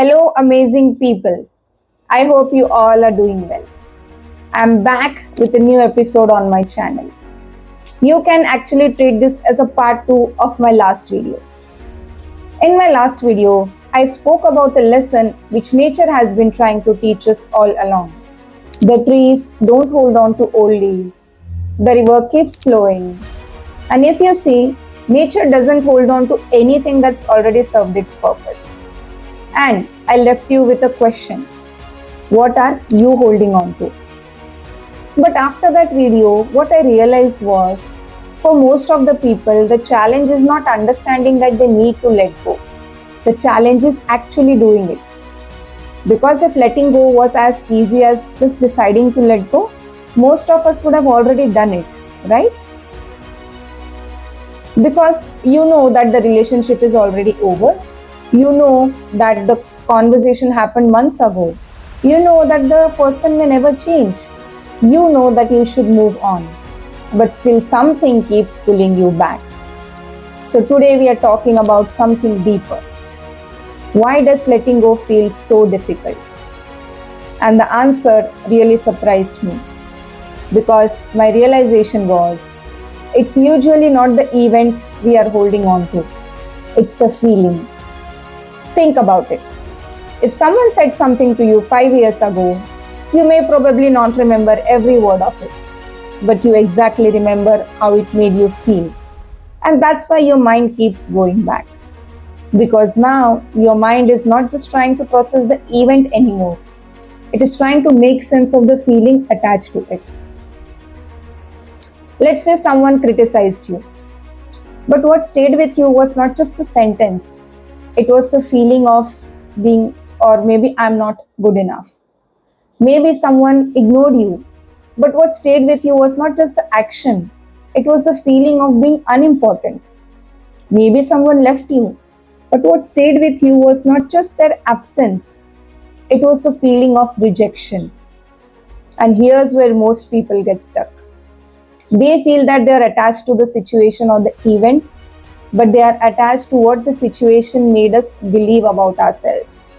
Hello, amazing people. I hope you all are doing well. I'm back with a new episode on my channel. You can actually treat this as a part 2 of my last video. In my last video, I spoke about a lesson which nature has been trying to teach us all along. The trees don't hold on to old leaves. The river keeps flowing. And if you see, nature doesn't hold on to anything that's already served its purpose. And I left you with a question. What are you holding on to? But after that video, what I realized was, for most of the people, the challenge is not understanding that they need to let go. The challenge is actually doing it. Because if letting go was as easy as just deciding to let go, most of us would have already done it, right? Because you know that the relationship is already over. You know that the conversation happened months ago. You know that the person may never change. You know that you should move on. But still something keeps pulling you back. So today we are talking about something deeper. Why does letting go feel so difficult? And the answer really surprised me. Because my realization was, it's usually not the event we are holding on to. It's the feeling. Think about it. If someone said something to you 5 years ago, you may probably not remember every word of it, but you exactly remember how it made you feel. And that's why your mind keeps going back. Because now your mind is not just trying to process the event anymore. It is trying to make sense of the feeling attached to it. Let's say someone criticized you. But what stayed with you was not just a sentence. It was a feeling of being, or maybe I'm not good enough. Maybe someone ignored you. But what stayed with you was not just the action. It was a feeling of being unimportant. Maybe someone left you. But what stayed with you was not just their absence. It was a feeling of rejection. And here's where most people get stuck. They feel that they are attached to the situation or the event, but they are attached to what the situation made us believe about ourselves.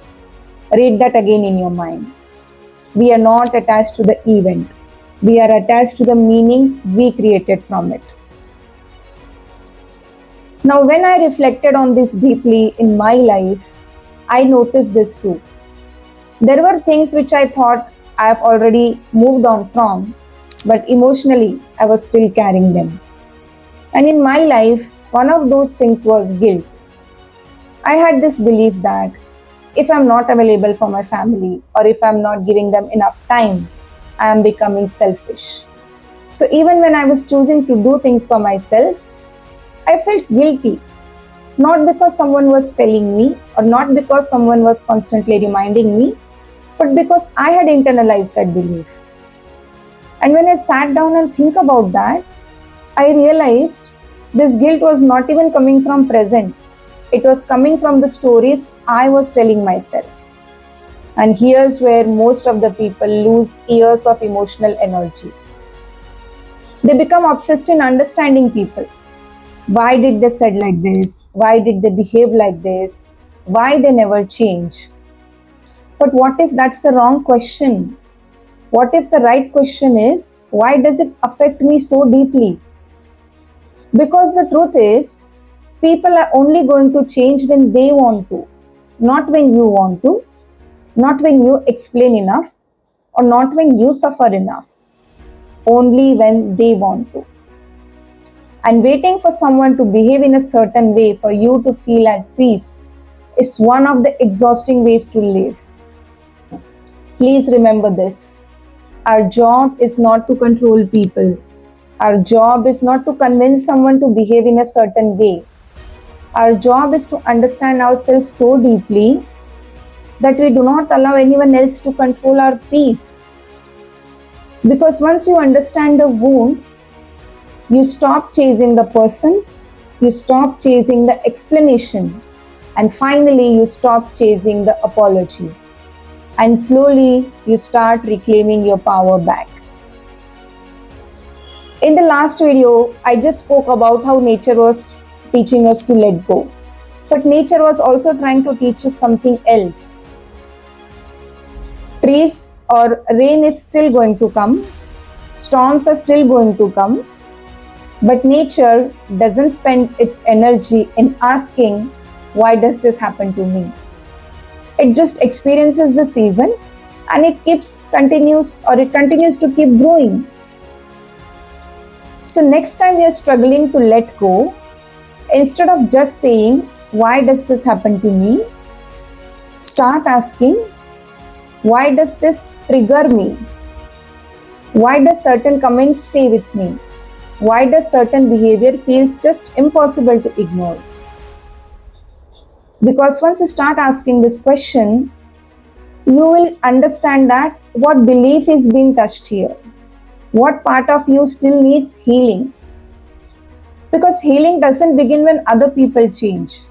Read that again in your mind. We are not attached to the event. We are attached to the meaning we created from it. Now, when I reflected on this deeply in my life, I noticed this too. There were things which I thought I have already moved on from, but emotionally, I was still carrying them. And in my life, one of those things was guilt. I had this belief that if I'm not available for my family or if I'm not giving them enough time, I am becoming selfish. So even when I was choosing to do things for myself, I felt guilty. Not because someone was telling me or not because someone was constantly reminding me, but because I had internalized that belief. And when I sat down and think about that, I realized this guilt was not even coming from present. It was coming from the stories I was telling myself. And here's where most of the people lose years of emotional energy. They become obsessed in understanding people. Why did they said like this? Why did they behave like this? Why they never change? But what if that's the wrong question? What if the right question is, why does it affect me so deeply? Because the truth is, people are only going to change when they want to, not when you want to, not when you explain enough, or not when you suffer enough, only when they want to. And waiting for someone to behave in a certain way for you to feel at peace is one of the exhausting ways to live. Please remember this. Our job is not to control people. Our job is not to convince someone to behave in a certain way. Our job is to understand ourselves so deeply that we do not allow anyone else to control our peace. Because once you understand the wound, you stop chasing the person, you stop chasing the explanation, and finally you stop chasing the apology. And slowly you start reclaiming your power back. In the last video, I just spoke about how nature was teaching us to let go. But nature was also trying to teach us something else. Trees or rain is still going to come, storms are still going to come, but nature doesn't spend its energy in asking, why does this happen to me? It just experiences the season and it continues to keep growing. So next time we are struggling to let go, instead of just saying, why does this happen to me? Start asking, why does this trigger me? Why does certain comments stay with me? Why does certain behavior feels just impossible to ignore? Because once you start asking this question, you will understand that what belief is being touched here. What part of you still needs healing? Because healing doesn't begin when other people change.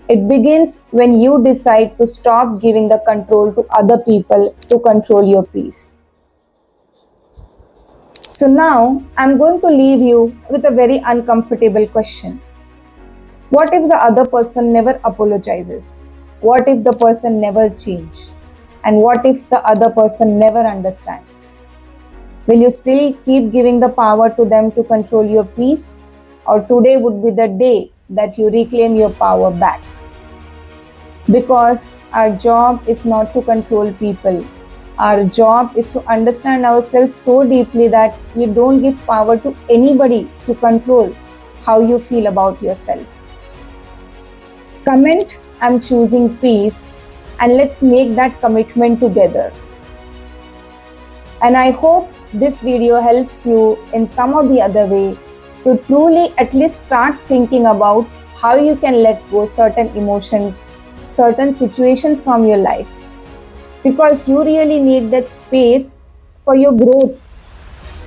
It begins when you decide to stop giving the control to other people to control your peace. So now I'm going to leave you with a very uncomfortable question. What if the other person never apologizes? What if the person never changes? And what if the other person never understands? Will you still keep giving the power to them to control your peace? Or today would be the day that you reclaim your power back? Because our job is not to control people. Our job is to understand ourselves so deeply that you don't give power to anybody to control how you feel about yourself. Comment, I'm choosing peace, and let's make that commitment together. And I hope this video helps you in some or the other way to truly at least start thinking about how you can let go certain emotions, certain situations from your life. Because you really need that space for your growth,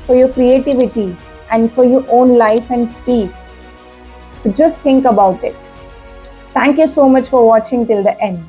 for your creativity, and for your own life and peace. So just think about it. Thank you so much for watching till the end.